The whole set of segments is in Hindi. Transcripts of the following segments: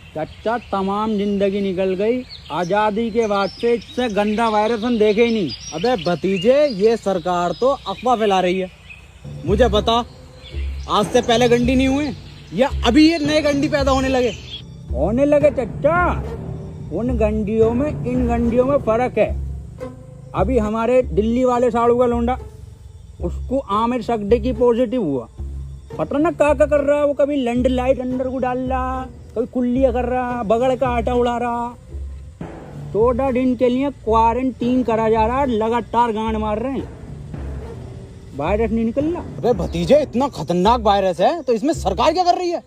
चाचा तमाम जिंदगी निकल गई, आजादी के बाद से इससे गंदा वायरस हम देखे ही नहीं। अबे भतीजे, ये सरकार तो अफवाह फैला रही है। मुझे बता, आज से पहले गंडी नहीं हुए या अभी ये नए गंडी पैदा होने लगे चाचा। उन गंडियों में इन गंडियों में फर्क है। अभी हमारे दिल्ली वाले साड़ू का लोंडा, उसको आमिर सकदे की पॉजिटिव हुआ। पता ना क्या कर रहा है वो, कभी लैंड लाइट अंदर को डाल रहा, कभी कुल्लियाँ कर रहा, बगड़ का आटा उड़ा रहा। 14 दिन के लिए क्वारंटीन करा जा रहा है, लगातार गांड मार रहे हैं, वायरस नहीं निकल रहा। अबे भतीजे, इतना खतरनाक वायरस है तो इसमें सरकार क्या कर रही है?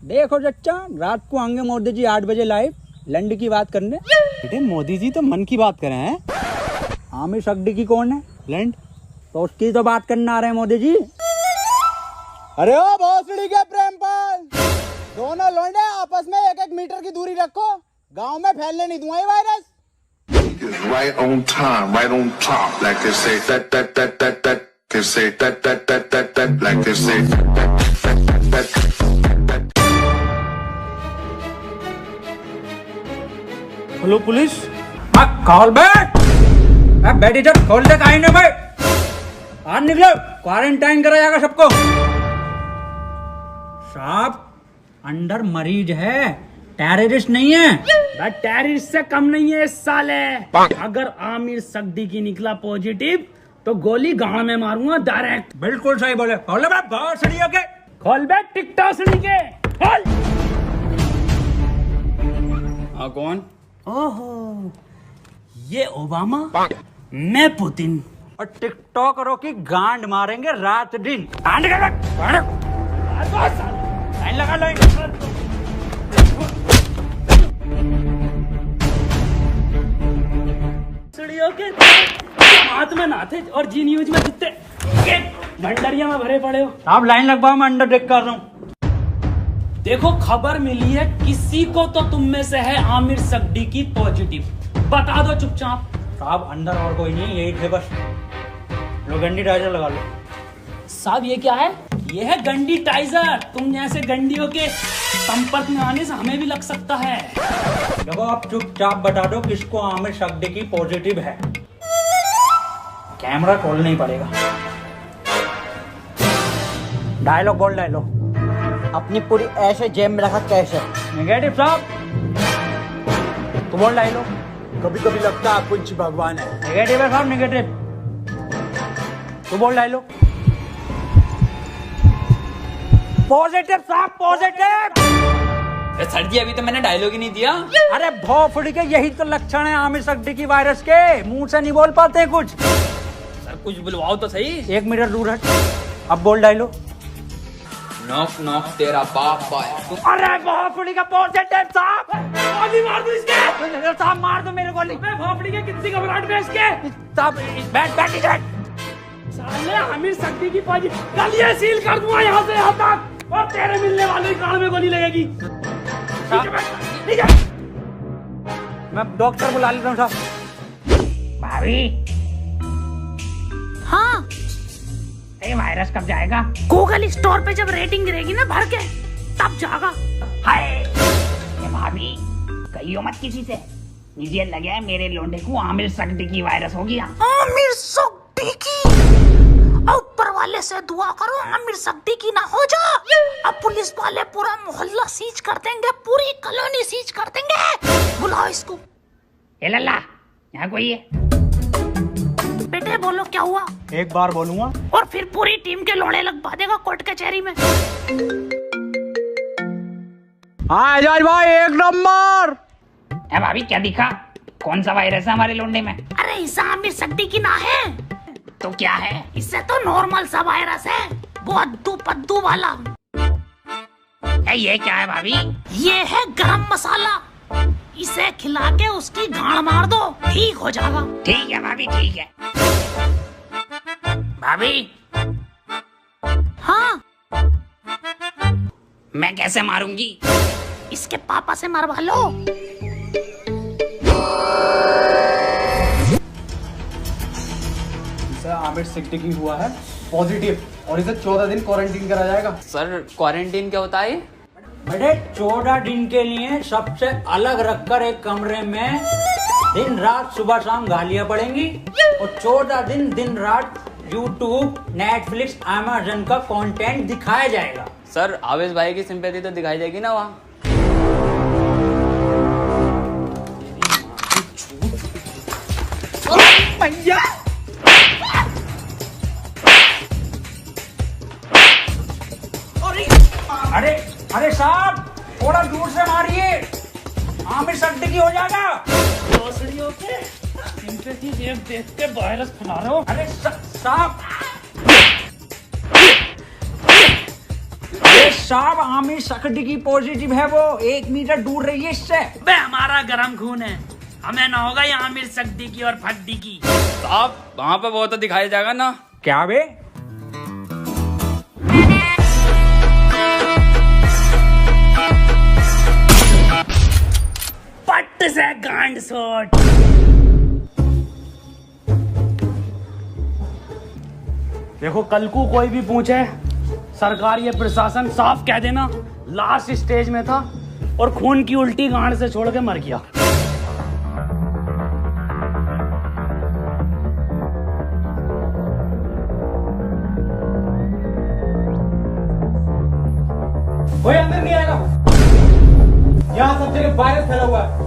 देखो चच्चा, रात को आएंगे मोदी जी 8 बजे लाइव लैंड की बात करने। बेटे मोदी जी तो मन की बात करें हैं। आमिर सकदी की कौन है? लैंड, तो उसकी तो बात करने आ रहे हैं मोदी जी। अरे ओ भोसड़ी के प्रेमपाल, दोनों लौंडे आपस में 1-1 मीटर की दूरी रखो, गांव में फैलने नहीं दूंगा ये virus. Right on time, right on top, like they say that, they say that, like they say that. Hello police, call back. बैठ इधर, खोल दे काहे भाई, आज निकलो, क्वारंटाइन करा जाएगा सबको। साहब, अंदर मरीज है, टेररिस्ट नहीं है। टेररिस्ट से कम नहीं है इस साले। अगर आमिर सकदी की निकला पॉजिटिव तो गोली गांव में मारूंगा डायरेक्ट। बिल्कुल सही बोले। खोल बे भोसड़ियों के, खोल बैठ टिकटॉक से के खोल। कौन? ओहो, ये ओबामा, मैं पुतिन। और टिकटॉकरों की गांड मारेंगे रात दिन। लाइन लगा लो। के हाथ में ना थे और जी न्यूज में कितने भंडरिया में भरे पड़े हो। आप लाइन लगवाओ, मैं अंडर टेक कर रहा हूँ। देखो, खबर मिली है किसी को तो तुम में से है आमिर सकदी की पॉजिटिव, बता दो चुपचाप। साहब अंदर और कोई नहीं, यही थे बस। लो गंडी टाइजर लगा लो। साहब ये क्या है? ये है गंडी टाइजर। तुम जैसे गंडियों के संपर्क में आने से हमें भी लग सकता है। देखो, आप चुपचाप बता दो किसको आमिर सकदी की पॉजिटिव है। कैमरा खोलना ही पड़ेगा। डायलॉग बोल, डायलॉग। अपनी पूरी ऐसे जेब में रखा कैसे? नेगेटिव साहब, तो बोल डायलॉग। कभी कभी लगता है कुछ भगवान है। नेगेटिव है साहब, नेगेटिव। तो बोल डायलॉग। पॉजिटिव साहब, पॉजिटिव। सर जी, अभी तो मैंने डायलॉग ही नहीं दिया। अरे भोफड़ी के, यही तो लक्षण है आमिर सकदी की वायरस के। मुंह से नहीं बोल पाते कुछ। सर कुछ बुलवाओ तो सही। 1 मीटर दूर हट। अब बोल डायलॉग। नॉक नॉक तेरा बाप आया। अरे भोफड़ी का पॉजिटिव साहब। गोली मार दो इसके। साहब मार दो मेरे गोली। मैं भोपड़ी के कितनी घबराहट में इसके। साहब बैठ इधर। साले आमिर सकदी की पॉजिटिव, गलियां सील कर दूंगा यहाँ से यहाँ तक, और तेरे मिलने वाले कान में गोली लगेगी। मैं डॉक्टर बुला लेता हूँ साहब। भाभी, हाँ, ये वायरस कब जाएगा? गूगल स्टोर पे जब रेटिंग गिरेगी ना भर के, तब जाएगा। हाय, ये भाभी कहियो मत किसी से, मुझे लगे मेरे लोंडे को आमिर सकदी की वायरस हो गया। आमिर सकदी की? ऊपर वाले से दुआ करो आमिर सकदी की ना हो जा। अब पुलिस वाले पूरा मोहल्ला सीज कर देंगे, पूरी कॉलोनी सीज कर देंगे। बुलाओ इसको। ए लल्ला, यहाँ कोई है? बेटे बोलो क्या हुआ? एक बार बोलूंगा और फिर पूरी टीम के लोड़े लगवा देगा कोर्ट कचहरी में। हाँ एजाज भाई, 1 नंबर। ए भाभी, क्या दिखा? कौन सा वायरस है हमारे लोंडे में? अरे इसे आमिर सकदी की ना है तो क्या है? इससे तो नॉर्मल सा वायरस है, वो अद्दू पद्दू वाला। ये क्या है भाभी? ये है गरम मसाला, इसे खिला के उसकी गांड मार दो, ठीक हो जाएगा। ठीक है भाभी, ठीक है। भाभी, हाँ, मैं कैसे मारूंगी? इसके पापा से मरवा लो। आमिर सकदी की हुआ है पॉजिटिव और इसे 14 दिन क्वारंटीन करा जाएगा। सर क्वारंटीन क्या होता है? बेटे 14 दिन के लिए सबसे अलग रखकर एक कमरे में दिन रात सुबह शाम गालियां पड़ेंगी और 14 दिन रात यूट्यूब, नेटफ्लिक्स, अमेज़न का कंटेंट दिखाया जाएगा। सर आवेश भाई की सिंपैथी तो दिखाई जाएगी ना वहाँ। भैया अरे अरे साहब थोड़ा दूर से मारिए, आमिर सिद्दीकी हो जाएगा। भोसड़ियों पे सिंपैथी देख के वायरस फैला रहे हो। अरे साहब साहब आमिर सिद्दीकी पॉजिटिव है, वो 1 मीटर दूर रहिए इससे। बे हमारा गरम खून है, हमें ना होगा ये आमिर सिद्दीकी और फड्डी की। साहब वहाँ पे वो तो दिखाया जाएगा ना। क्या बे? पट्ट से गांड शॉट। देखो कल को कोई भी पूछे, सरकार ये प्रशासन साफ कह देना लास्ट स्टेज में था और खून की उल्टी गांड से छोड़ के मर गया। कोई अंदर नहीं आएगा, यहाँ सब जगह वायरस फैला हुआ है।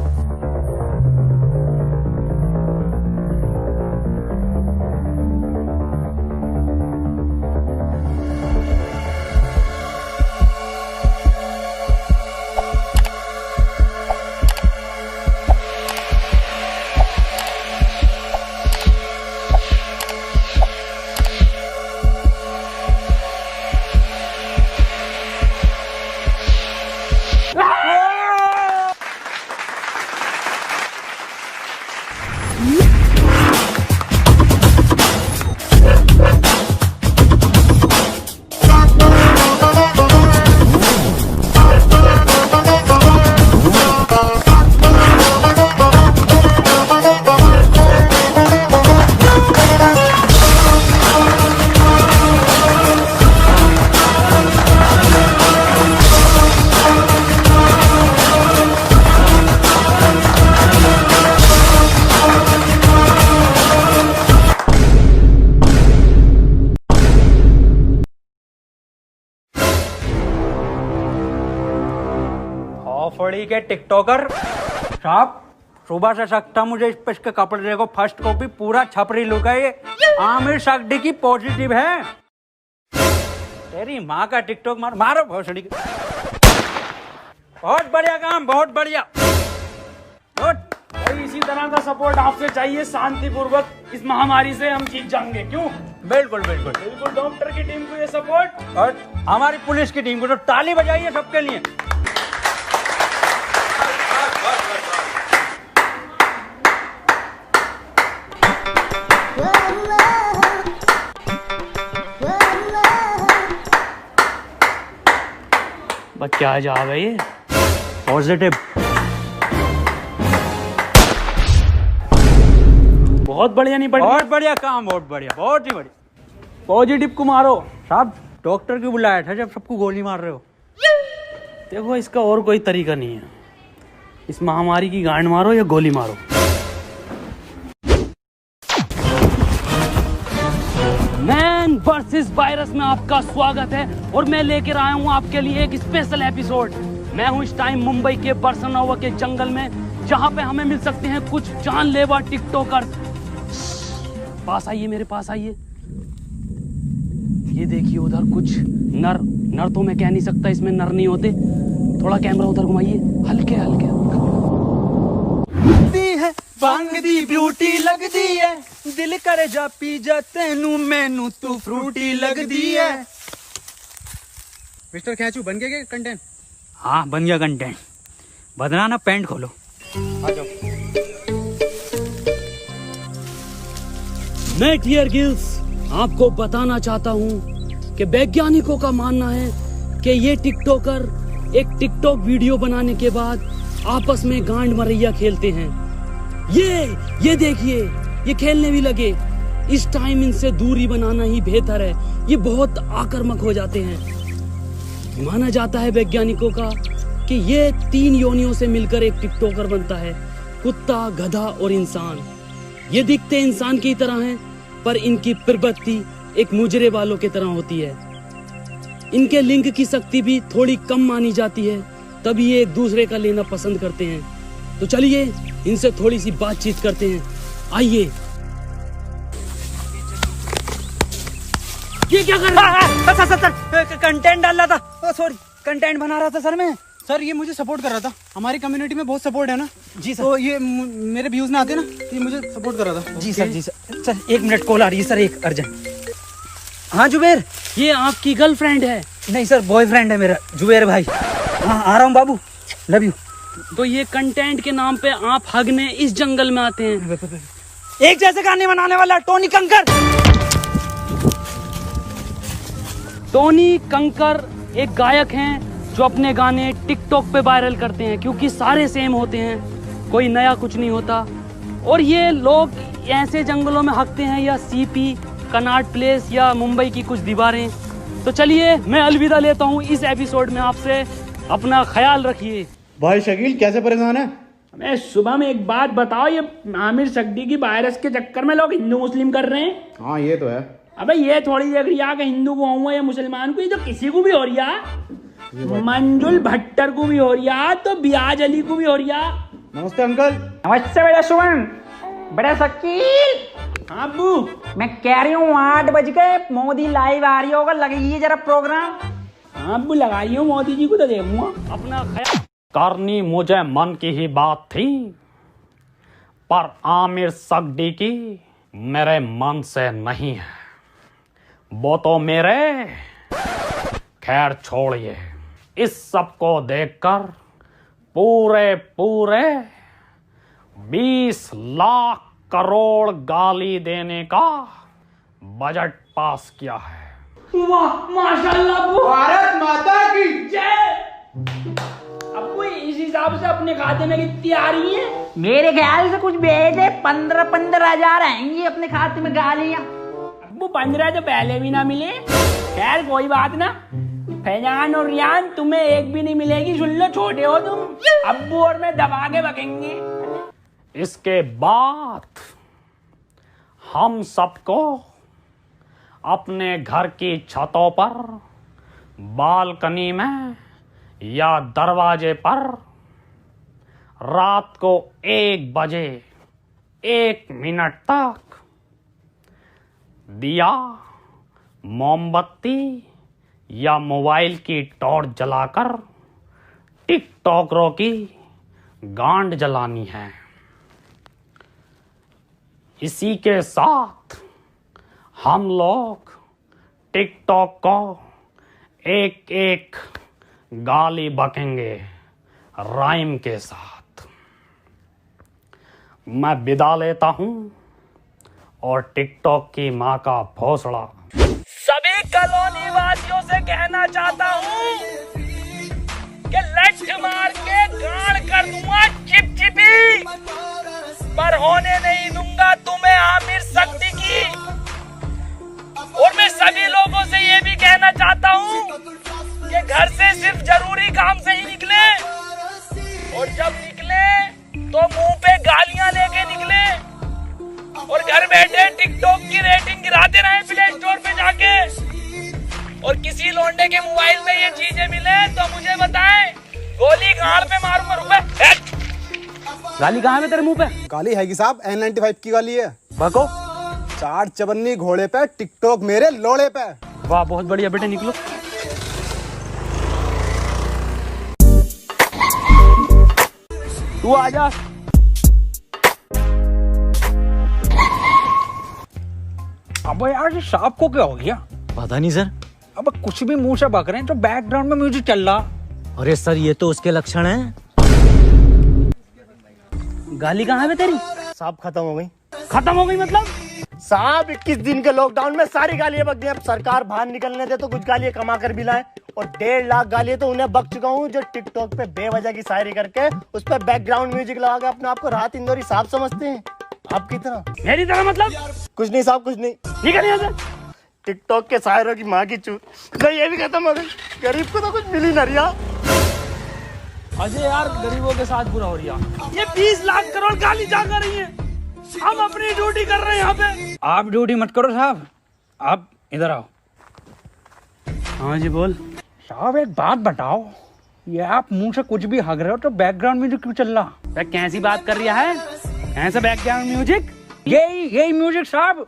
फड़ी के टिकटॉकर साहब, सुबह से सकता मुझे इस पे इसके कपड़े देखो, फर्स्ट कॉपी पूरा छपरी लुक है ये। आमिर सिद्दीकी पॉजिटिव है। तेरी माँ का टिकटॉक मारो भोसड़ी के। बहुत बढ़िया काम, बहुत बढ़िया। भाई इसी तरह का सपोर्ट आपसे चाहिए, शांतिपूर्वक इस महामारी से हम जीत जाएंगे। क्यों? बिल्कुल बिल्कुल बिल्कुल डॉक्टर की टीम को ये सपोर्ट और हमारी पुलिस की टीम को तो ताली बजाइए सबके लिए। बस क्या जा भाई पॉजिटिव। बहुत बढ़िया नहीं पड़ी। बहुत बढ़िया काम, बहुत बढ़िया, बहुत ही बढ़िया। पॉजिटिव को मारो साहब डॉक्टर क्यों बुलाया था जब सबको गोली मार रहे हो? देखो इसका और कोई तरीका नहीं है, इस महामारी की गांड मारो या गोली मारो। मैन वर्सेस वायरस में आपका स्वागत है और मैं लेकर आया हूं आपके लिए एक स्पेशल एपिसोड। मैं हूं इस टाइम मुंबई के बरसनोवा के जंगल में, जहां पे हमें मिल सकते हैं कुछ जानलेवा टिकटॉकर। पास आइए, मेरे पास आइए। ये देखिए उधर कुछ नर तो मैं कह नहीं सकता, इसमें नर नहीं होते। थोड़ा कैमरा उधर घुमाइए, हल्के हल्के। है बांग दी ब्यूटी लगदी है, दिल करे जा पी जा तेनू मैनू तू फ्रूटी लगदी है। मिस्टर खैचू बन गया कंटेंट? हाँ बन गया कंटेंट। बदना ना पैंट खोलो। आ जाओ। मैं टियर गिल्स आपको बताना चाहता हूं कि वैज्ञानिकों का मानना है कि ये टिकटॉकर एक टिकटॉक वीडियो बनाने के बाद आपस में गांड मरैया खेलते हैं। ये देखिए, ये खेलने भी लगे। इस टाइम इनसे दूरी बनाना ही बेहतर है, ये बहुत आक्रामक हो जाते हैं। माना जाता है वैज्ञानिकों का कि ये 3 योनियों से मिलकर एक टिकटॉकर बनता है, कुत्ता, गधा और इंसान। ये दिखते इंसान की तरह हैं, पर इनकी प्रवृत्ति एक मुजरे वालों की तरह होती है। इनके लिंग की शक्ति भी थोड़ी कम मानी जाती है, तभी ये एक दूसरे का लेना पसंद करते हैं। तो चलिए इनसे थोड़ी सी बातचीत करते हैं, आइए। ये क्या कर रहा है? सर कंटेंट डाल रहा था, सॉरी कंटेंट बना रहा था सर मैं। सर ये मुझे सपोर्ट कर रहा था, हमारी कम्युनिटी में बहुत सपोर्ट है ना जी सर। तो ये मेरे व्यूज ना आते ना, ये मुझे सपोर्ट कर रहा था। जी सर, जी सर। सर 1 मिनट कॉल आ रही है सर, एक अर्जेंट। हाँ जुबेर, ये आपकी गर्लफ्रेंड है? नहीं सर बॉयफ्रेंड है मेरा, जुबेर भाई। हाँ आ रहा हूँ बाबू, लव यू। तो ये कंटेंट के नाम पे आप हगने इस जंगल में आते हैं? एक जैसे गाने बनाने वाला टोनी कंकर। टोनी कंकर एक गायक हैं जो अपने गाने टिकटॉक पे वायरल करते हैं, क्योंकि सारे सेम होते हैं, कोई नया कुछ नहीं होता। और ये लोग ऐसे जंगलों में हकते हैं, या सीपी, कनॉट प्लेस या मुंबई की कुछ दीवारें। तो चलिए मैं अलविदा लेता हूँ इस एपिसोड में आपसे। अपना ख्याल रखिए। भाई शकील कैसे परेशान है? मैं सुबह में एक बात बताओ, ये आमिर सक्दी की वायरस के चक्कर में लोग हिंदू मुस्लिम कर रहे हैं। हाँ ये तो है। अबे ये थोड़ी देख रही है कि हिंदू को हुआ या मुसलमान को, ये तो किसी को भी हो रही है। मंजुल भट्टर को भी हो रही है, तो बियाज अली को भी हो रही है। नमस्ते अंकल। नमस्ते बेटा सुमन। बड़ा शकील। हाँ अब्बू, मैं कह रही हूँ 8 बज गए, मोदी लाइव आ रही होगा, लगाइए जरा प्रोग्राम। हाँ अब्बू लगाई हूँ, मोदी जी को तो देखूंगा। अपना ख्याल करनी मुझे मन की ही बात थी, पर आमिर सक्दी की मेरे मन से नहीं है। वो तो मेरे, खैर छोड़िए। इस सब को देखकर पूरे 20 लाख करोड़ गाली देने का बजट पास किया है। वाह माशाल्लाह अब्बू, भारत माता की जय। अब्बू इस हिसाब से अपने खाते में कितनी आ रही है? मेरे ख्याल से कुछ भेजे 15 हजार आएंगी अपने खाते में गालियां। अब्बू 15 तो पहले भी ना मिले। खैर कोई बात ना, फैजान और रियान तुम्हें एक भी नहीं मिलेगी, सुन लो, छोटे हो तुम। अब्बू और मैं दबा के बकेंगे। इसके बाद हम सबको अपने घर की छतों पर, बालकनी में या दरवाजे पर रात को 1 बजे 1 मिनट तक दिया, मोमबत्ती या मोबाइल की टॉर्च जलाकर टिकटॉकरों की गांड जलानी है। इसी के साथ हम लोग टिकटॉक को एक गाली बकेंगे राइम के साथ। मैं विदा लेता हूं और टिकटॉक की मां का भोसड़ा सभी कॉलोनी वासियों से कहना चाहता हूं कि लठ मार के गाड़ कर दूंगा चिपचिपी, पर होने नहीं दूंगा तुम्हें आमिर सक्दी की। और मैं सभी लोगों से ये भी कहना चाहता हूँ कि घर से सिर्फ जरूरी काम से ही निकले, और जब निकले तो मुंह पे गालियां लेके निकले, और घर बैठे टिकटॉक की रेटिंग गिराते रहे प्ले स्टोर पे जाके। और किसी लौंडे के मोबाइल में ये चीजें मिले तो मुझे बताएं, गोली गाड़ पे मारूंगा। रुपए गाली कहाँ है तेरे मुंह पे? गाली है कि साहब N95 की गाली है। बको 4 चवन्नी घोड़े पे, टिकटॉक मेरे लोड़े पे। वाह बहुत बढ़िया बेटे, निकलो। तू आजा। अब यार ये सांप को क्या हो गया? पता नहीं सर। अब कुछ भी मुंह से बक रहे हैं, तो बैकग्राउंड में म्यूजिक चल रहा। अरे सर ये तो उसके लक्षण हैं। गाली कहाँ है तेरी? साहब खत्म हो गई। खत्म हो गई मतलब? साहब 21 दिन के लॉकडाउन में सारी गालियां बक दी। अब सरकार बाहर निकलने दे तो कुछ गालियां कमा कर भी लाए, और 1.5 लाख गालियां तो उन्हें बक चुका हूँ जो टिकटॉक पे बेवजह की शायरी करके उस पर बैकग्राउंड म्यूजिक लगा के अपने आप को राहत इंदौरी साहब समझते हैं। आपकी तरह। मेरी तरह मतलब? कुछ नहीं साहब, कुछ नहीं। ठीक है, नहीं टिकटॉक के शायरों की माँ की चूत। नहीं ये भी खत्म हो गई, गरीब को तो कुछ मिल ही ना रिया। अजय यार गरीबों के साथ बुरा हो रहा। ये 20 लाख करोड़ गाली जा कर रही है, हम अपनी ड्यूटी कर रहे हैं यहाँ पे। आप ड्यूटी मत करो साहब, आप इधर आओ। हाँ जी बोल। साहब एक बात बताओ, ये आप मुंह से कुछ भी हग रहे हो तो बैकग्राउंड म्यूजिक क्यों चल रहा? कैसी बात कर रहा है? ऐसा बैकग्राउंड म्यूजिक? यही म्यूजिक साहब।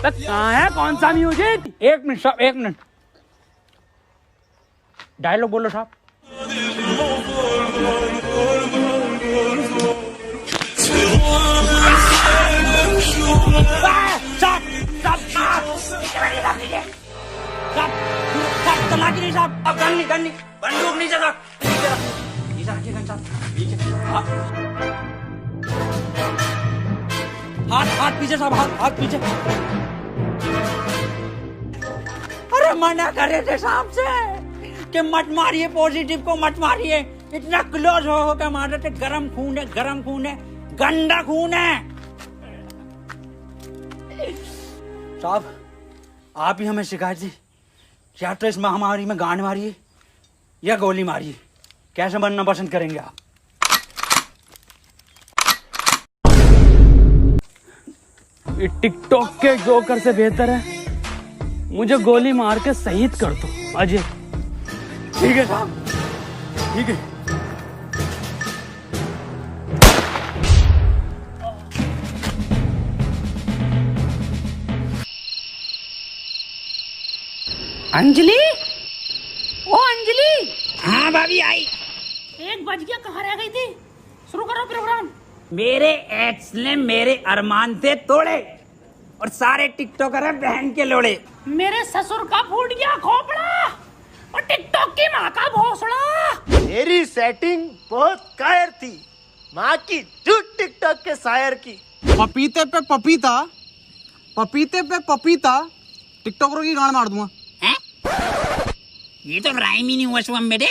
कहाँ है, कौन सा म्यूजिक? एक मिनट साहब, एक मिनट। डायलॉग बोलो साहब। साहब अब गन बंदूक नीचे रख, हाथ पीछे साहब, हाथ पीछे। अरे मना करे थे साहब से कि मत मारिए, पॉजिटिव को मत मारिए। इतना क्लोज हो के मार रहे थे। गरम खून है, गंदा खून है। साहब आप ही हमें शिकायत दी, या तो इस महामारी में गांड मारिए या गोली मारिए, कैसे बनना पसंद करेंगे आप? ये टिकटॉक के जोकर से बेहतर है मुझे गोली मार के शहीद कर दो अजय। ठीक है साहब, ठीक है। अंजलि, ओ अंजलि। हाँ भाभी आई। 1 बज गया, कहाँ रह गई थी? शुरू करो प्रोग्राम। मेरे एक्स ने मेरे अरमान थे तोड़े और सारे टिकटॉकर हैं बहन के लोड़े। मेरे ससुर का फूट गया खोपड़ा और टिकटॉक की माँ का भोसड़ा। मेरी सेटिंग बहुत कायर थी, माँ की झूठ टिकटॉक के शायर की। पपीते पे पपीता, पपीते पे पपीता, टिकटॉकरों की गांड मार दूंगा। हैं? ये तो राइम ही नहीं हुआ शुभम बेटे।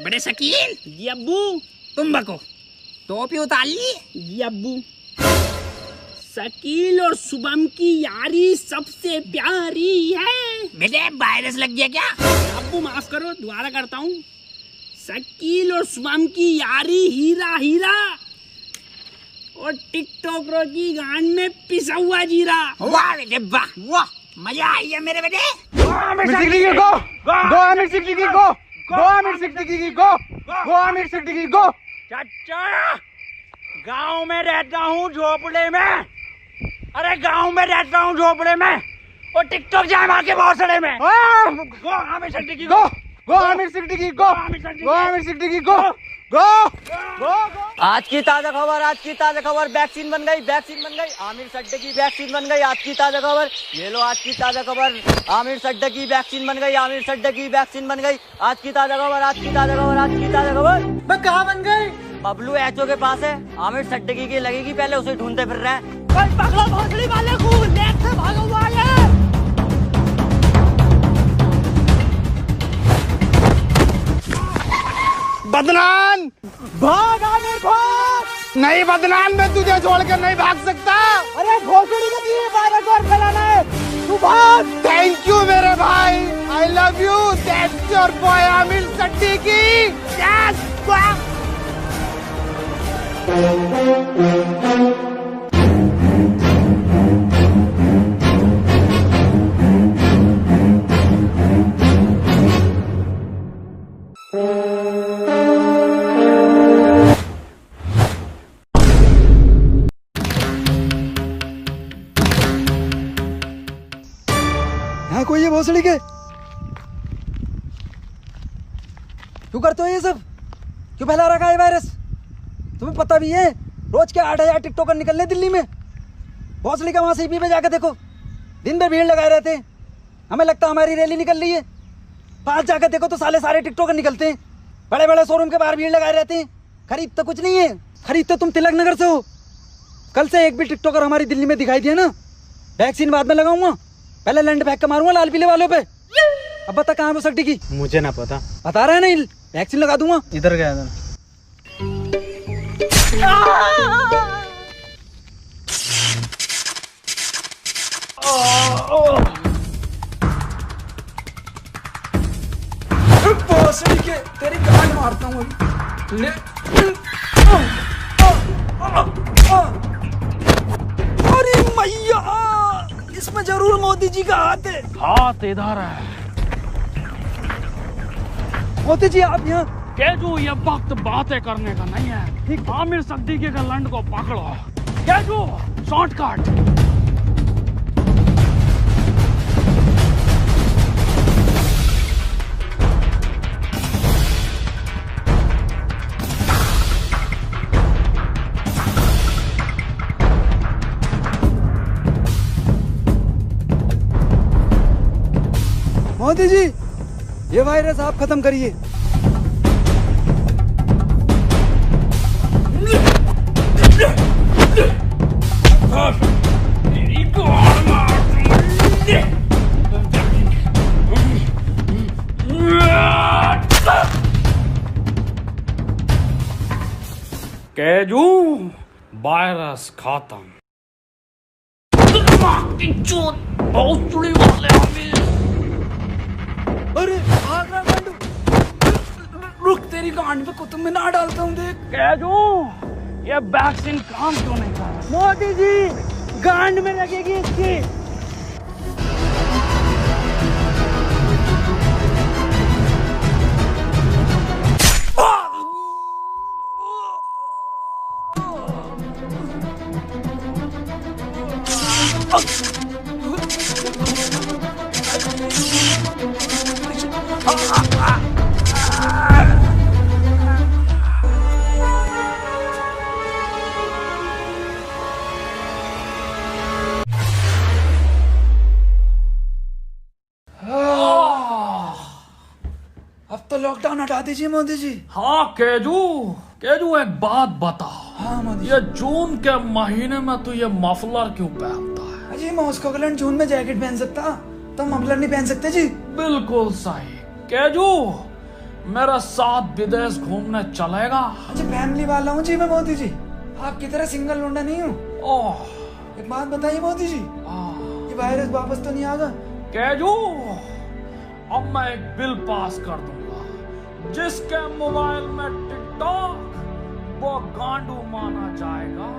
बड़े शकील। जी अब्बू। तुम बको, टोपी उतार ली। जी अब्बू। शकील और शुभम की यारी सबसे प्यारी है। बेटे वायरस लग गया क्या? अब्बू माफ करो, दोबारा करता हूँ। शकील और शुभम की यारी हीरा हीरा और टिकटॉकरों की गांड में पिसा हुआ जीरा। वाह बेटे वाह, वाह मजा आई है मेरे बेटे। चाचा गांव में रहता हूँ झोपड़े में, अरे गांव में रहता हूँ झोपड़े में और टिकटॉक जाए मार के भौसड़े में। गो आमिर सिद्दीकी गो, गो आमिर सिद्दीकी गो, गो आमिर सिद्दीकी गो, गो गो। आज की ताजा खबर, वैक्सीन बन गई, आमिर सड्डे की वैक्सीन बन गई। आज की ताजा खबर, ये लो आज की ताजा खबर, आमिर सड्डे की वैक्सीन बन गई, आज की ताजा खबर। मैं कहाँ बन गई? बबलू एचओ के पास है, आमिर सड्डे की लगेगी, पहले उसे ढूंढते फिर रहे हैं। पकड़ो भोसड़ी वाले को, लेक से भागा हुआ है। बदनाम भाग आमिर भाग। नहीं, बदनाम मैं तुझे छोड़कर नहीं भाग सकता। अरे घोसड़ी का दिए वायरस और फैलाना है, तू भाग। थैंक यू मेरे भाई, I love you. That's your boy Aamir Siddiqui. Yes है कोई ये भोसड़ी के? क्यों करते हो ये सब? क्यों फैला रखा है वायरस? तुम्हें पता भी है रोज के 8,000 टिकटॉकर निकलने दिल्ली में। भोसड़ी का वहां सीपी पे जाकर देखो, दिन भर भीड़ लगाए रहते हैं। हमें लगता है हमारी रैली निकल रही है। पास जाकर देखो तो सारे टिकटॉकर निकलते हैं। बड़े बड़े शोरूम के बाहर भीड़ लगाए रहते हैं। खरीद तो कुछ नहीं है, खरीद तो तुम तिलक नगर से हो। कल से एक भी टिकटॉकर हमारी दिल्ली में दिखाई दिया ना, वैक्सीन बाद में लगाऊंगा, पहले लैंड फेंक के मारूंगा लाल पीले वालों पे। अब बता कहाँ है वो सट्टी की? मुझे ना पता। बता रहा है नहीं, वैक्सीन लगा दूंगा। इधर गया था। भोसड़ी के तेरी गांड मारता हूँ अभी। ले अरे मैया, इसमें जरूर मोदी जी का हाथ है। हाथ इधर है। मोदी जी आप यहाँ। केजू, ये वक्त बातें करने का नहीं है। आमिर सिद्दीकी के लंड को पकड़ो। केजू, शॉर्टकट। मोदी जी, ये वायरस आप खत्म करिए। केजू, वायरस खत्म। बहुत चुड़ी वाले आमिर। अरे भाग रहा गांडू। रुक, तेरी गांड पे कुतुब मीनार डालता हूँ देख। केजू, ये वैक्सीन काम क्यों नहीं कर रहा? मोदी जी, गांड में लगेगी इसकी। अब तो लॉकडाउन हटा दीजिए मोदी जी। हाँ केजू, केजू एक बात बता। हाँ मोदी ये जून के महीने में तू ये मफलर क्यों पहनता है? जी, मॉस्को का जून में जैकेट पहन सकता, तो मफलर नहीं पहन सकते जी। बिल्कुल सही। केजू, मेरे साथ विदेश घूमने चलेगा? अच्छा, फैमिली वाला हूँ जी मैं मोदी जी, आपकी तरह सिंगल लौंडा नहीं हूँ। ओह, एक बात बताइए मोदी जी, ये वायरस वापस तो नहीं आएगा? केजू, अब मैं एक बिल पास कर दूंगा जिसके मोबाइल में टिकटॉक वो गांडू माना जाएगा।